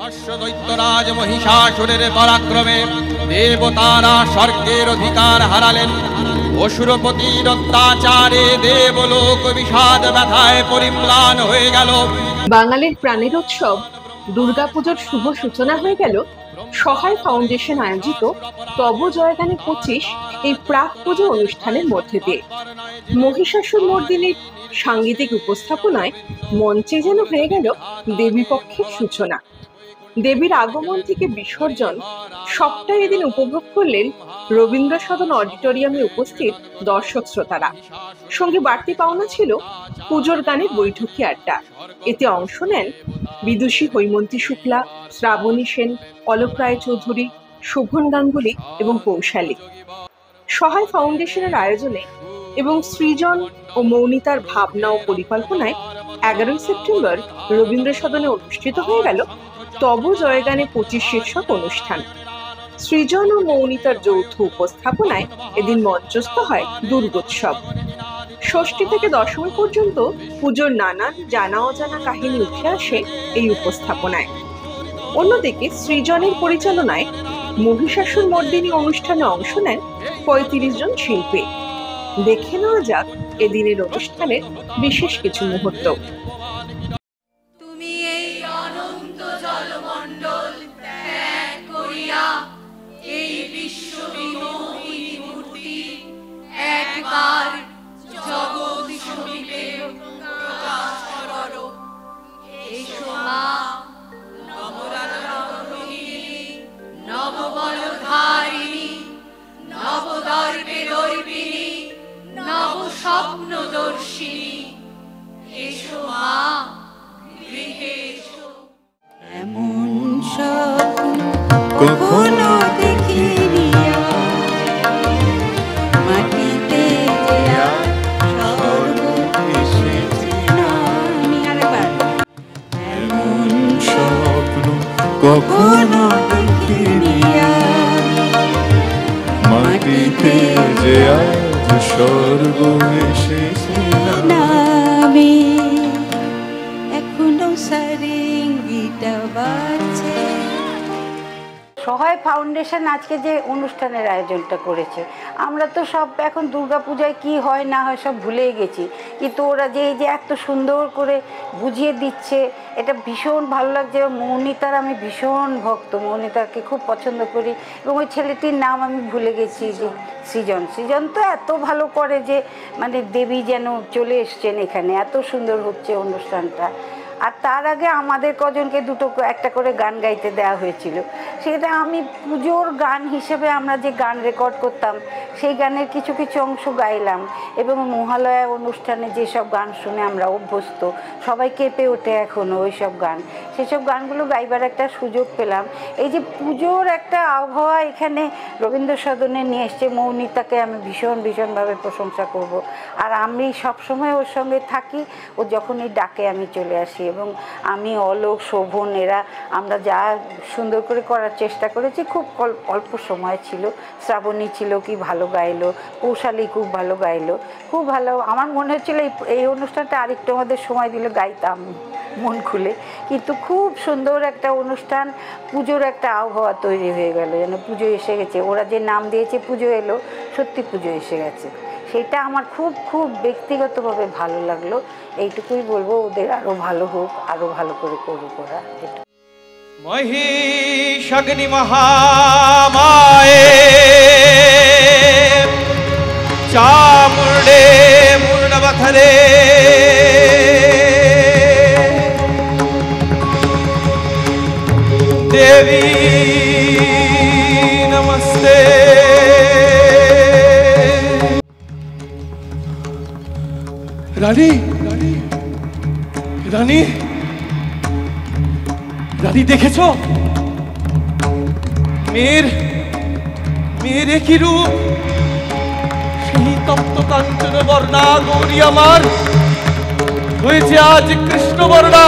দৈত্যরাজ মহিষাসুরের পরাক্রমে দেবতারা স্বর্গের অধিকার হারালেন। অসুরপতির অত্যাচারে দেবলোক বিষাদ ব্যথায় পরিম্লান হয়ে গেল। বাঙালির প্রাণের উৎসব দুর্গাপুজোর শুভ সূচনা হয়ে গেল সহায় ফাউন্ডেশন আয়োজিত তব জয়গানে 25 এই প্রাক পুজো অনুষ্ঠানের মধ্যে দিয়ে। মহিষাসুর মর্দিনীর সাংগীতিক উপস্থাপনায় মঞ্চে যেন হয়ে গেল দেবীপক্ষের সূচনা। দেবীর আগমন থেকে বিসর্জন সবটাই এদিন উপভোগ করলেন রবীন্দ্র সদন অডিটোরিয়ামে উপস্থিত দর্শক শ্রোতারা। সঙ্গে বাড়তি পাওনা ছিল পুজোর গানের বৈঠকি আড্ডা। এতে অংশ নেন বিদুষী হৈমন্তী শুক্লা, শ্রাবণী সেন, অলোক রায়চৌধুরী, শোভন গাঙ্গুলি এবং কৌশালী। সহায় ফাউন্ডেশনের আয়োজনে এবং সৃজন ও মৌনিতার ভাবনা ও পরিকল্পনায় 11 সেপ্টেম্বর রবীন্দ্র সদনে অনুষ্ঠিত হয়ে গেল তব জয়গানে 25 শীর্ষক অনুষ্ঠান। সৃজন ও মৌনিতার যৌথ উপস্থাপনায় এদিন মঞ্চস্থ হয় দুর্গোৎসব। ষষ্ঠী থেকে দশমী পর্যন্ত পুজোর নানান জানা অজানা কাহিনী উঠে আসে এই উপস্থাপনায়। অন্যদিকে সৃজনের পরিচালনায় মহিষাসুর মর্দিনী অনুষ্ঠানে অংশ নেন 35 জন শিল্পী। দেখে নেওয়া যাক এদিনের অনুষ্ঠানের বিশেষ কিছু মুহূর্ত। তুমি এই অনন্ত জলমণ্ডল ত্যাগ করিয়া এই বিশ্ববিমোহিনী মূর্তি একবার জগৎ সমীপে প্রকাশ করো। এসো মা নবরত্নমোহিনী, নববলধারিণী, নবদর্পে দর্পিণী, নব স্বপ্নদর্শিনী। এসো মা গৃহে এসো। এমন স্বপ্ন কখনো দেখিনি, মাটিতে স্বর্গ এসেছে নামি। আরেকবার, এমন স্বপ্ন কখনো দেখিনি, মাটিতে যে আজ স্বর্গ এসেছে নামি। এখনো সারেঙ্গিটা বাজছে। সহায় ফাউন্ডেশন আজকে যে অনুষ্ঠানের আয়োজনটা করেছে, আমরা তো সব এখন দুর্গাপূজায় কি হয় না হয় সব ভুলেই গেছি, কিন্তু ওরা যে এই যে এত সুন্দর করে বুঝিয়ে দিচ্ছে, এটা ভীষণ ভালো লাগছে। মৌনিতার আমি ভীষণ ভক্ত, মৌনিতাকে খুব পছন্দ করি এবং ওই ছেলেটির নাম আমি ভুলে গেছি, যে সৃজন। সৃজন তো এত ভালো করে যে মানে দেবী যেন চলে এসছেন এখানে, এত সুন্দর হচ্ছে অনুষ্ঠানটা। আর তার আগে আমাদের কজনকে একটা করে গান গাইতে দেওয়া হয়েছিল। সেটা আমি পুজোর গান হিসেবে আমরা যে গান রেকর্ড করতাম সেই গানের কিছু কিছু অংশ গাইলাম এবং মহালয়া অনুষ্ঠানে যেসব গান শুনে আমরা অভ্যস্ত, সবাই কেঁপে ওঠে এখনও ওই সব গান, সেসব গানগুলো গাইবার একটা সুযোগ পেলাম। এই যে পুজোর একটা আবহাওয়া এখানে রবীন্দ্র সদনে নিয়ে এসছে, মৌনিতাকে আমি ভীষণভাবে প্রশংসা করব। আর আমি সবসময় ওর সঙ্গে থাকি, ও যখনই ডাকে আমি চলে আসি। এবং আমি, অলোক, শোভন, এরা আমরা যা সুন্দর করে করার চেষ্টা করেছি। খুব অল্প সময় ছিল। শ্রাবণী ছিল, কি ভালো গাইলো, কৌশালী খুব ভালো গাইলো, খুব ভালো। আমার মনে হচ্ছিল এই অনুষ্ঠানটা আরেকটু আমাদের সময় দিলে গাইতাম মন খুলে। কিন্তু খুব সুন্দর একটা অনুষ্ঠান, পুজোর একটা আবহাওয়া তৈরি হয়ে গেল, যেন পুজো এসে গেছে। ওরা যে নাম দিয়েছে পুজো এলো, সত্যি পুজো এসে গেছে। সেটা আমার খুব ব্যক্তিগতভাবে ভালো লাগলো। এইটুকুই বলবো, ওদের আরো ভালো হোক, আরো ভালো করে করুক ওরা। মহিষাগ্নি মহামায়ে চামুণ্ডে মূর্ণবথরে দেবী নমস্তে। রানী রানী রানী, দেখেছো মেয়ের কি রূপ! সেই তপ্ত কাঞ্চন বর্ণা গৌরী আমার হয়েছে আজ কৃষ্ণ বর্ণা।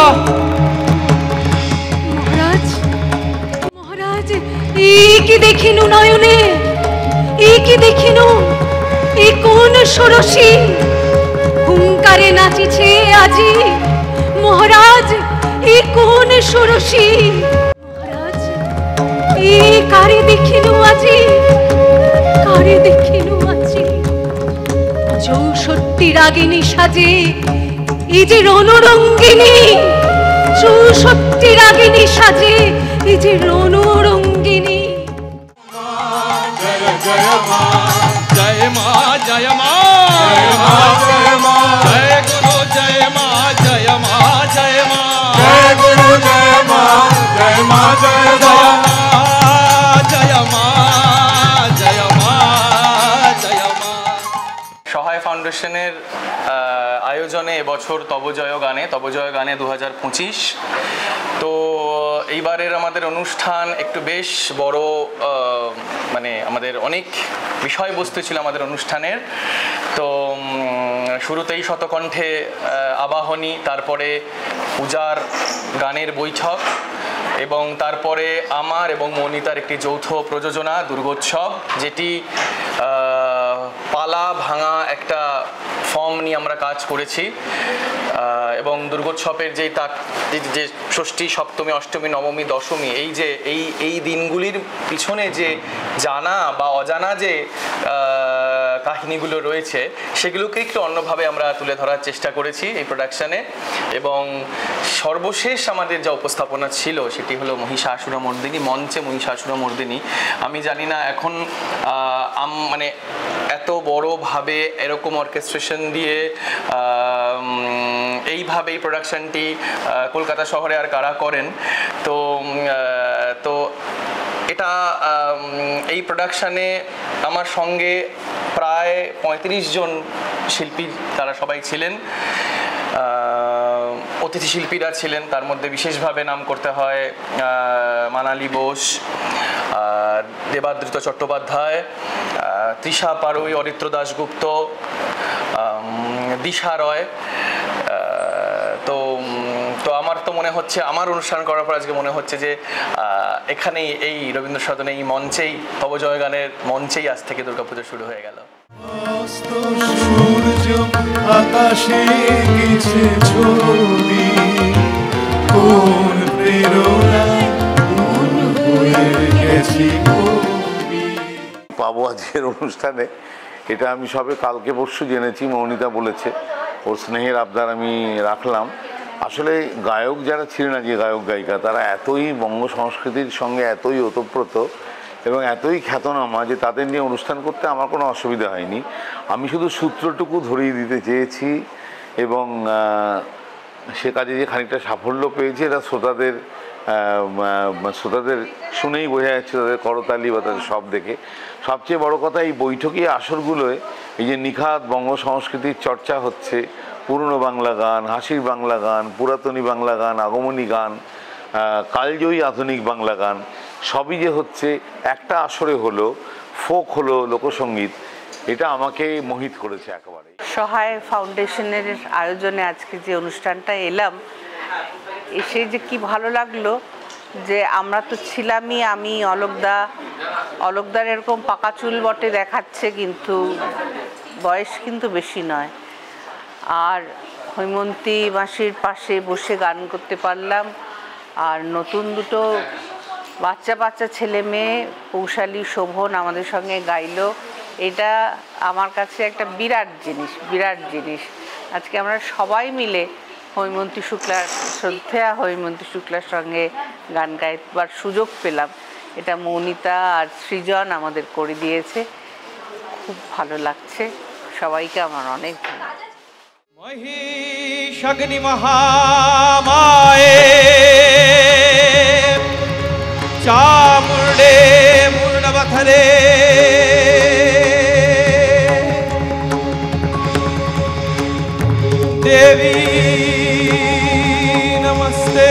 মহারাজ, এই কি দেখিনু নয়নে, এই কি দেখিনু, এই কোন ষোড়শী হুঙ্কারে নাচিছে আজি। মহারাজ, এই কোন ষোড়শী! আজি কারে দেখিনু আজি 64 রাগিনী সাজে এই যে রণরঙ্গিনী 64 রাগিনী সাজে এই যে রণরঙ্গিনী জয় জয় মা জয় মা জয় মা জয় গুরু জয় মা জয় মা জয় মা জয় গুরু জয় মা জয় মা জয় জয় মা জয় মা জয় মা। সহায় ফাউন্ডেশনের আয়োজনে এবছর তব জয় গানে 2025। তো এইবারের আমাদের অনুষ্ঠান একটু বেশ বড়, মানে আমাদের অনেক বিষয়বস্তু ছিল আমাদের অনুষ্ঠানের। তো শুরুতেই শতকণ্ঠে আবাহনী, তারপরে পূজার গানের বৈঠক, এবং তারপরে আমার এবং মৌনিতার একটি যৌথ প্রযোজনা দুর্গোৎসব, যেটি পালা ভাঙা একটা ফর্ম নিয়ে আমরা কাজ করেছি। এবং দুর্গোৎসবের যে ষষ্ঠী, সপ্তমী, অষ্টমী, নবমী, দশমী, এই দিনগুলির পিছনে যে জানা বা অজানা যে কাহিনীগুলো রয়েছে, সেগুলোকে একটু অন্যভাবে আমরা তুলে ধরার চেষ্টা করেছি এই প্রোডাকশানে। এবং সর্বশেষ আমাদের যা উপস্থাপনা ছিল সেটি হলো মহিষাসুরমর্দিনী, মঞ্চে মহিষাসুরমর্দিনী। আমি জানি না এখন মানে এত বড়ভাবে এরকম অর্কেস্ট্রেশন দিয়ে এইভাবে এই প্রোডাকশানটি কলকাতা শহরে আর কারা করেন। তো এটা এই প্রোডাকশানে আমার সঙ্গে প্রায় 35 জন শিল্পী, তারা সবাই ছিলেন। অতিথি শিল্পীরা ছিলেন, তার মধ্যে বিশেষভাবে নাম করতে হয় মানালি বোস, দেবাদৃত চট্টোপাধ্যায়, তৃষা পাড়ুই, অরিত্র দাশগুপ্ত, দিশা রয়। তো আমার তো মনে হচ্ছে, আমার অনুষ্ঠান করার পর আজকে মনে হচ্ছে যে এখানেই এই রবীন্দ্র সদনে, এই মঞ্চেই, তব জয় গানের মঞ্চেই আজ থেকে দুর্গাপুজো শুরু হয়ে গেল। সূর্য আকাশে গেছে ছবি, কোন প্রেরণা মন হয়ে গেছে কবি। পাবো আজকের অনুষ্ঠানে, এটা আমি সবে কালকে পরশু জেনেছি, মৌনিতা বলেছে, ওর স্নেহের আবদার আমি রাখলাম। আসলে গায়ক যারা ছিলেন, আজকে গায়ক গায়িকা, তারা এতই বঙ্গ সংস্কৃতির সঙ্গে এতই ওতপ্রোত এবং এতই খ্যাতনামা যে তাদের নিয়ে অনুষ্ঠান করতে আমার কোনো অসুবিধা হয়নি। আমি শুধু সূত্রটুকু ধরিয়ে দিতে চেয়েছি এবং সে কাজে যে খানিকটা সাফল্য পেয়েছে, এটা শ্রোতাদের শুনেই বোঝা যাচ্ছে, তাদের করতালি বা তাদের সব দেখে। সবচেয়ে বড় কথা, এই বৈঠকি আসরগুলোয় এই যে নিখাত বঙ্গ সংস্কৃতির চর্চা হচ্ছে, পুরনো বাংলা গান, হাসির বাংলা গান, পুরাতনী বাংলা গান, আগমনী গান, কালজয়ী আধুনিক বাংলা গান, সবই যে হচ্ছে একটা আসরে হলো, ফোক হলো, লোকসঙ্গীত, এটা আমাকে মোহিত করেছে একেবারে। সহায় ফাউন্ডেশনের আয়োজনে আজকে যে অনুষ্ঠানটা এলাম, এসে যে কি ভালো লাগলো, যে আমরা তো ছিলামই, আমি, অলোকদার এরকম পাকা চুল বটে দেখাচ্ছে, কিন্তু বয়স কিন্তু বেশি নয়। আর হৈমন্তী মাসির পাশে বসে গান করতে পারলাম। আর নতুন দুটো বাচ্চা ছেলে মেয়ে, পৌশালী, শোভন আমাদের সঙ্গে গাইলো। এটা আমার কাছে একটা বিরাট জিনিস। আজকে আমরা সবাই মিলে হৈমন্তী শুক্লার, শ্রদ্ধেয়া হৈমন্তী শুক্লার সঙ্গে গান গাইবার সুযোগ পেলাম। এটা মৌনিতা আর সৃজন আমাদের করে দিয়েছে, খুব ভালো লাগছে। সবাইকে আমার অনেক ধন্যবাদ। মহিষাগ্নি মহামায়ে চামুণ্ডে মূর্ণবথরে দেবী নমস্তে।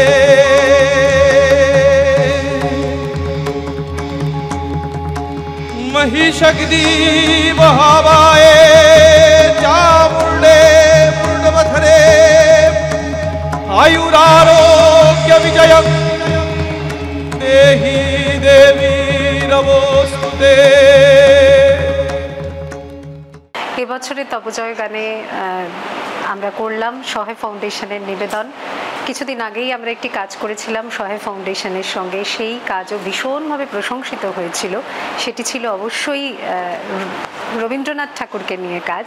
মহিষাগ্নি মহামায়ে চামুণ্ডে মূর্ণবথরে আয়ুরারোগ্য বিজয়ং দেহি দেবী নমস্তুতে। এবছরে তব জয় গানে আমরা করলাম সহায় ফাউন্ডেশনের নিবেদন কিছুদিন আগেই আমরা একটি কাজ করেছিলাম সহায় ফাউন্ডেশনের সঙ্গে, সেই কাজও ভীষণভাবে প্রশংসিত হয়েছিল। সেটি ছিল অবশ্যই রবীন্দ্রনাথ ঠাকুরকে নিয়ে কাজ,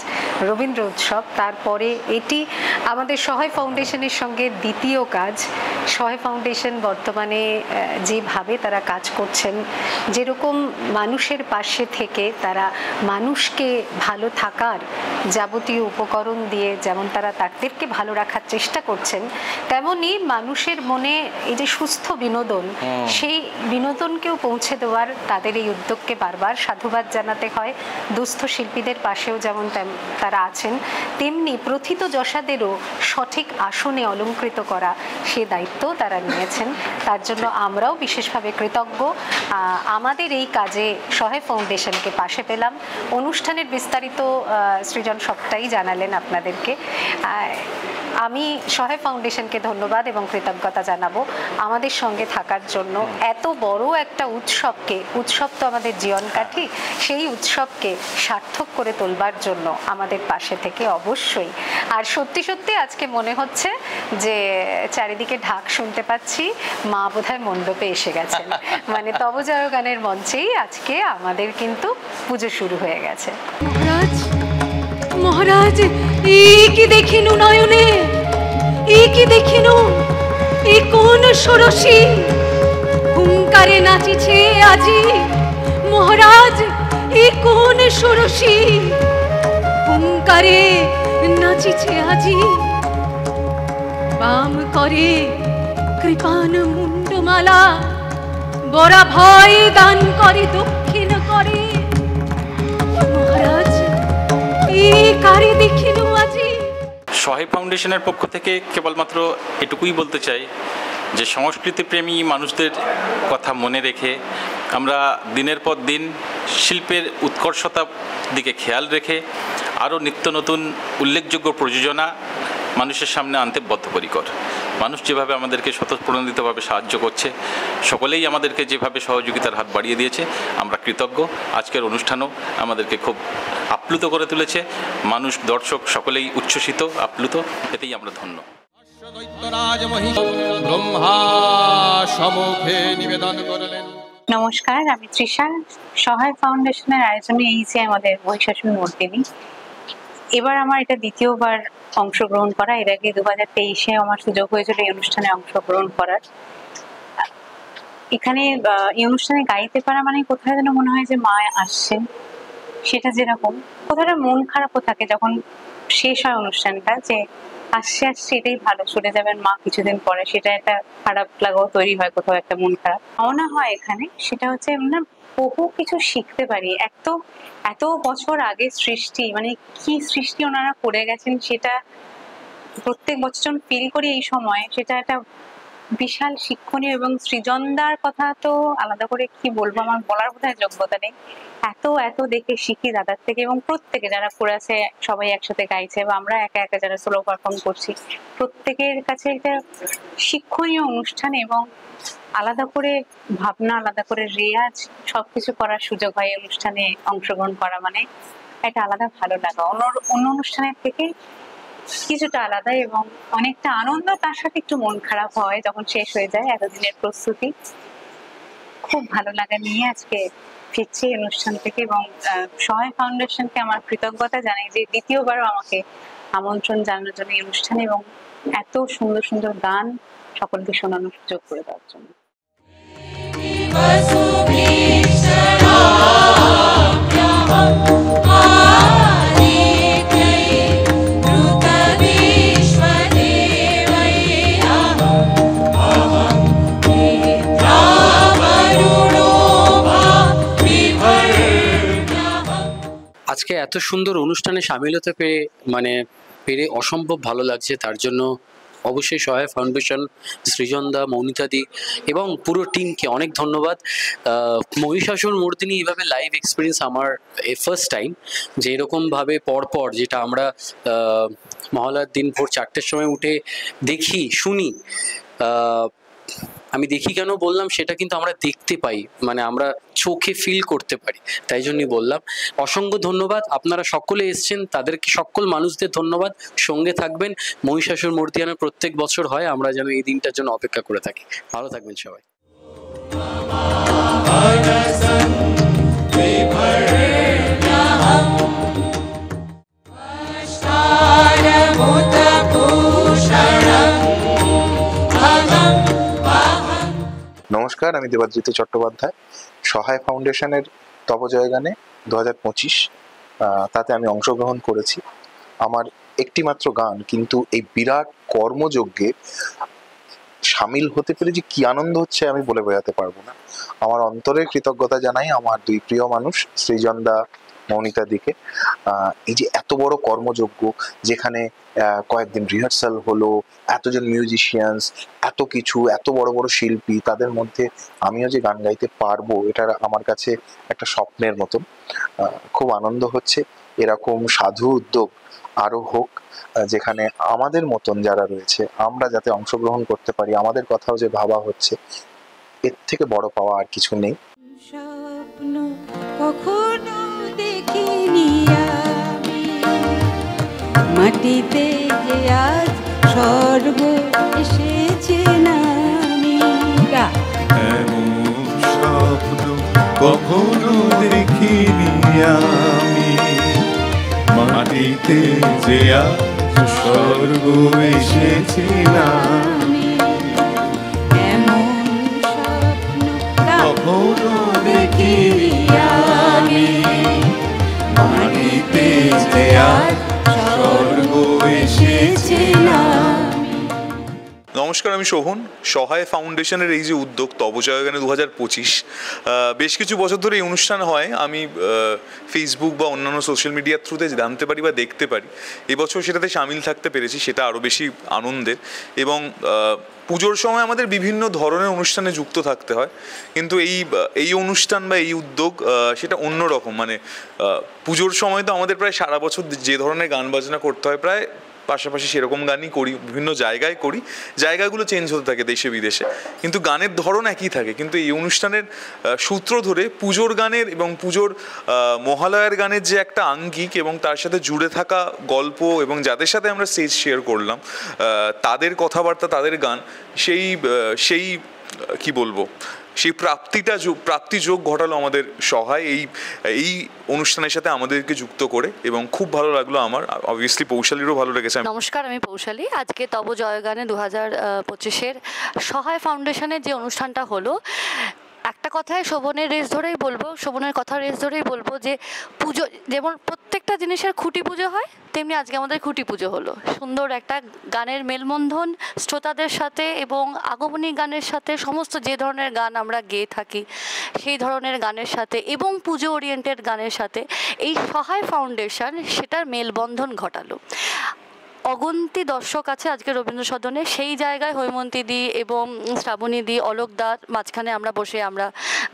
রবীন্দ্র উৎসব। তারপরে এটি আমাদের সহায় ফাউন্ডেশনের সঙ্গে দ্বিতীয় কাজ। সহায় ফাউন্ডেশন বর্তমানে যেভাবে তারা কাজ করছেন, যেরকম মানুষের পাশে থেকে তারা মানুষকে ভালো থাকার যাবতীয় উপকরণ দিয়ে যেমন তারা তাদেরকে ভালো রাখার চেষ্টা করছেন, তেমনি মানুষের মনে এই যে সুস্থ বিনোদন, সেই বিনোদনকেও পৌঁছে দেওয়ার তাদের এই উদ্যোগকে বারবার সাধুবাদ জানাতে হয়। দুস্থ শিল্পীদের পাশেও যেমন তারা আছেন, তেমনি প্রথিত যশাদেরও সঠিক আসনে অলঙ্কৃত করা সে দায়িত্ব তারা নিয়েছেন। তার জন্য আমরাও বিশেষভাবে কৃতজ্ঞ। আমাদের এই কাজে সহায় ফাউন্ডেশনকে পাশে পেলাম। অনুষ্ঠানের বিস্তারিত সৃজন সবটাই জানালেন আপনাদেরকে। আমি সহায় ফাউন্ডেশনকে ধন্যবাদ এবং কৃতজ্ঞতা জানাবো আমাদের সঙ্গে থাকার জন্য। এত বড় একটা উৎসব তো আমাদের জীবনকাঠি, সেই উৎসবকে সার্থক করে তোলবার জন্য আমাদের পাশে থেকে অবশ্যই। আর সত্যি সত্যি আজকে মনে হচ্ছে যে চারিদিকে ঢাক শুনতে পাচ্ছি, মা বোধহয় মণ্ডপে এসে গেছেন। মানে তবজয় গানের মঞ্চেই আজকে আমাদের কিন্তু পুজো শুরু হয়ে গেছে। মহারাজ, কি দেখিনু নয়নে, কি দেখিনু, এ কোন ষোড়শী হুঙ্কারে নাচিছে আজি। মহারাজ, এ কোন ষোড়শী হুঙ্কারে নাচিছে আজি। বাম করে কৃপান মুন্ডমালা, বরা ভয় দান করে দক্ষিণ করে। মহারাজ, কারে দেখিনু আজি। সহায় ফাউন্ডেশনের পক্ষ থেকে কেবলমাত্র এটুকুই বলতে চাই যে সংস্কৃতিপ্রেমী মানুষদের কথা মনে রেখে আমরা দিনের পর দিন শিল্পের উৎকর্ষতার দিকে খেয়াল রেখে আরও নিত্য নতুন উল্লেখযোগ্য প্রযোজনা মানুষের সামনে আনতে বদ্ধপরিকর। মানুষ যেভাবে আমাদেরকে স্বতঃপ্রণোদিতভাবে সাহায্য করছে, সকলেই আমাদেরকে যেভাবে সহযোগিতার হাত বাড়িয়ে দিয়েছে, আমরা কৃতজ্ঞ। আজকের অনুষ্ঠানও আমাদেরকে খুব আপ্লুত করে তুলেছে। মানুষ, দর্শক সকলেই উচ্ছ্বসিত, আপ্লুত, এতেই আমরা ধন্য। ব্রহ্মা সম্মুখে নিবেদন করলেন। নমস্কার, আমি তৃষা। সহায় ফাউন্ডেশনের আয়োজনে এই যে আমাদের মহিষাসুর মর্দিনী, এবার আমার এটা দ্বিতীয়বার অংশগ্রহণ করা। এর আগে 2023-এ আমার সুযোগ হয়েছিল এই অনুষ্ঠানে অংশগ্রহণ করার। এখানে এই অনুষ্ঠানে গাইতে পারা মানে কোথায় যেন মনে হয় যে মা আসছেন। সেটা যেরকম কোথাও মন খারাপও থাকে যখন শেষ হয় অনুষ্ঠানটা, যে আসছে এটাই ভালো, চলে যাবেন মা কিছুদিন পরে, সেটা একটা খারাপ লাগাও তৈরি হয়, কোথাও একটা মন খারাপ ভাবনা হয় এখানে। সেটা হচ্ছে না, বহু কিছু শিখতে পারি। এত বছর আগে সৃষ্টি, মানে কি সৃষ্টি ওনারা করে গেছেন, সেটা প্রত্যেক বছর যখন ফিল করি এই সময়, সেটা একটা বিশাল শিক্ষণীয়। এবং সৃজনদার কথা তো আলাদা করে কি বলবো, আমার বলার বোধহয় যোগ্যতা নেই। এত দেখে শিখি দাদার থেকে, এবং প্রত্যেকে যারা করেছে সবাই একসাথে গাইছে, বা আমরা একা একা যারা সোলো পারফর্ম করছি, প্রত্যেকের কাছে একটা শিক্ষণীয় অনুষ্ঠান। এবং আলাদা করে ভাবনা, আলাদা করে রেয়াজ, সবকিছু করার সুযোগ হয় এই অনুষ্ঠানে অংশগ্রহণ করা, মানে একটা আলাদা ভালো লাগা, অন্য অনুষ্ঠানের থেকে কিছুটা আলাদা এবং অনেকটা আনন্দ। তার সাথে একটু মন খারাপ হয় যখন শেষ হয়ে যায় এতদিনের প্রস্তুতি। খুব ভালো লাগা নিয়ে আজকে ফিরছি অনুষ্ঠান থেকে, এবং সহায় ফাউন্ডেশনকে আমার কৃতজ্ঞতা জানাই যে দ্বিতীয়বারও আমাকে আমন্ত্রণ জানানোর জন্য এই অনুষ্ঠানে, এবং এত সুন্দর সুন্দর গান সকলকে শোনানোর সুযোগ করে দেওয়ার জন্য। আজকে এত সুন্দর অনুষ্ঠানে সামিল হতে পেরে অসম্ভব ভালো লাগছে। তার জন্য অবশ্যই সহায় ফাউন্ডেশন, সৃজনদা, মৌনিতাদি এবং পুরো টিমকে অনেক ধন্যবাদ। মহিষাসুর মর্দিনী এইভাবে লাইভ এক্সপিরিয়েন্স আমার ফার্স্ট টাইম, যে এরকমভাবে পরপর, যেটা আমরা মহালয়ার দিন ভোর 4টের সময় উঠে দেখি, শুনি, আমি দেখি কেন বললাম, সেটা কিন্তু আমরা দেখতে পাই, মানে আমরা চোখে ফিল করতে পারি, তাই জন্যই বললাম। অসংখ্য ধন্যবাদ, আপনারা সকলে এসছেন, তাদেরকে সকল মানুষদের ধন্যবাদ। সঙ্গে থাকবেন, মহিষাসুর মূর্তিয়ানা প্রত্যেক বছর হয়, আমরা যেন এই দিনটার জন্য অপেক্ষা করে থাকি। ভালো থাকবেন সবাই। নমস্কার, আমি দেবাদ্রিত চট্টোপাধ্যায়। সহায় ফাউন্ডেশনের তব জয়গানে 2025 তাতে আমি অংশগ্রহণ করেছি। আমার একটি মাত্র গান, কিন্তু এই বিরাট কর্মযজ্ঞে সামিল হতে পেরে যে কি আনন্দ হচ্ছে আমি বলে বোঝাতে পারবো না। আমার অন্তরের কৃতজ্ঞতা জানাই আমার দুই প্রিয় মানুষ সৃজনদা, মৌনিতা দিকে। এই যে এত বড় কর্মযজ্ঞ, যেখানে কয়েকদিন রিহার্সাল হলো, এতজন মিউজিশিয়ানস, এত কিছু, এত বড় বড় শিল্পী, তাদের মধ্যে আমিও যে গান গাইতে পারবো, এটা আমার কাছে একটা স্বপ্নের মতন। খুব আনন্দ হচ্ছে। এরকম সাধু উদ্যোগ আরো হোক, যেখানে আমাদের মতন যারা রয়েছে আমরা যাতে অংশগ্রহণ করতে পারি, আমাদের কথাও যে ভাবা হচ্ছে, এর থেকে বড় পাওয়া আর কিছু নেই। স্বপ্ন কখনো দেখিনি আমি, মাটিতে যে আজ স্বর্গ এসেছে নামি। এমন স্বপ্ন কখনো দেখিনি আমি, মাটিতে যে আজ স্বর্গ এসেছে নামি। এমন স্বপ্ন কখনো দেখিনি আমি, মাটিতে যে আজ স্বর্গ এসেছে নামি। নমস্কার, আমি শোভন। সহায় ফাউন্ডেশনের এই যে উদ্যোগ তব জয়গানে 2025, বেশ কিছু বছর ধরে এই অনুষ্ঠান হয়, আমি ফেসবুক বা অন্যান্য সোশ্যাল মিডিয়ার থ্রুতে জানতে পারি বা দেখতে পারি। এবছর সেটাতে সামিল থাকতে পেরেছি, সেটা আরও বেশি আনন্দের। এবং পুজোর সময় আমাদের বিভিন্ন ধরনের অনুষ্ঠানে যুক্ত থাকতে হয়, কিন্তু এই অনুষ্ঠান বা এই উদ্যোগ সেটা অন্যরকম। মানে পুজোর সময় তো আমাদের প্রায় সারা বছর যে ধরনের গান বাজনা করতে হয়, প্রায় পাশাপাশি সেরকম গানই করি, বিভিন্ন জায়গায় করি, জায়গাগুলো চেঞ্জ হতে থাকে দেশে বিদেশে, কিন্তু গানের ধরন একই থাকে। কিন্তু এই অনুষ্ঠানের সূত্র ধরে পুজোর গানের এবং পুজোর মহালয়ার গানের যে একটা আঙ্গিক এবং তার সাথে জুড়ে থাকা গল্প, এবং যাদের সাথে আমরা স্টেজ শেয়ার করলাম তাদের কথাবার্তা, তাদের গান, সেই কি বলবো, সেই প্রাপ্তিযোগ ঘটালো আমাদের সহায় এই অনুষ্ঠানের সাথে আমাদেরকে যুক্ত করে, এবং খুব ভালো লাগলো আমার। অবভিয়াসলি পৌশালীরও ভালো লেগেছে। নমস্কার, আমি পৌশালী। আজকে তব জয়গানে 2025-এর সহায় ফাউন্ডেশনের যে অনুষ্ঠানটা হলো, একটা কথায় শোভনের কথা রেস ধরেই বলবো যে পুজো যেমন প্রত্যেকটা জিনিসের খুঁটি পুজো হয়, তেমনি আজকে আমাদের খুঁটি পুজো হলো। সুন্দর একটা গানের মেলবন্ধন শ্রোতাদের সাথে এবং আগমনী গানের সাথে, সমস্ত যে ধরনের গান আমরা গেয়ে থাকি সেই ধরনের গানের সাথে এবং পুজো ওরিয়েন্টেড গানের সাথে এই সহায় ফাউন্ডেশন সেটার মেলবন্ধন ঘটালো। অগন্তি দর্শক আছে আজকে রবীন্দ্র সদনে, সেই জায়গায় হৈমন্তী দি এবং শ্রাবণী দি, অলোক দার মাঝখানে আমরা বসে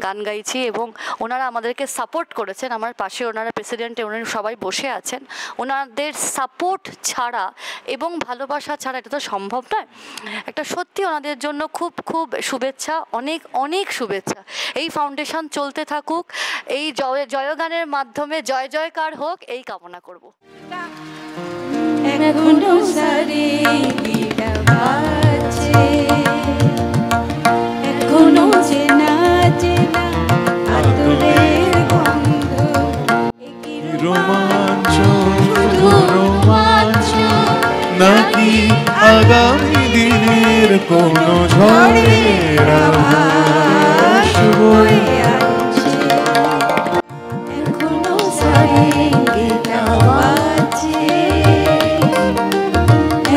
গান গাইছি এবং ওনারা আমাদেরকে সাপোর্ট করেছেন। আমার পাশে ওনারা প্রেসিডেন্টে ওনারা সবাই বসে আছেন। ওনাদের সাপোর্ট ছাড়া এবং ভালোবাসা ছাড়া এটা তো সম্ভব নয়। একটা সত্যি ওনাদের জন্য খুব খুব শুভেচ্ছা, অনেক অনেক শুভেচ্ছা। এই ফাউন্ডেশন চলতে থাকুক, এই জয়গানের মাধ্যমে জয় জয়কার হোক, এই কামনা করব। এখনো সারে গিটা বাজছে, এখনো চেনা চেনা আতরের গন্ধ, রোমাঞ্চ শুধু রোমাঞ্চ নাকি আগামী দিনের কোনো ঝড়ের আভাস বয়ে আনছে। এখনো সারে গিটা বাজছে,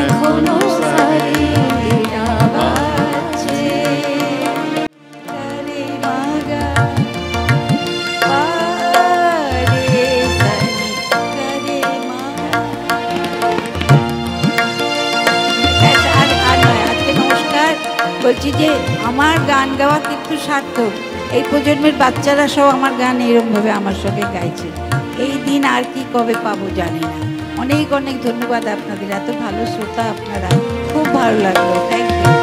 এখনো সারে গিটা বাজছে। রে মাগা পারে সানি করে মা। আজকে নমস্কার বলছি যে আমার গান গাওয়া কিন্তু সার্থক। এই প্রজন্মের বাচ্চারা সব আমার গান এরকমভাবে আমার সঙ্গে গাইছে। এই দিন আর কি কবে পাবো জানি না। অনেক অনেক ধন্যবাদ আপনাদের, এত ভালো শ্রোতা আপনারা, খুব ভালো লাগলো। Thank you.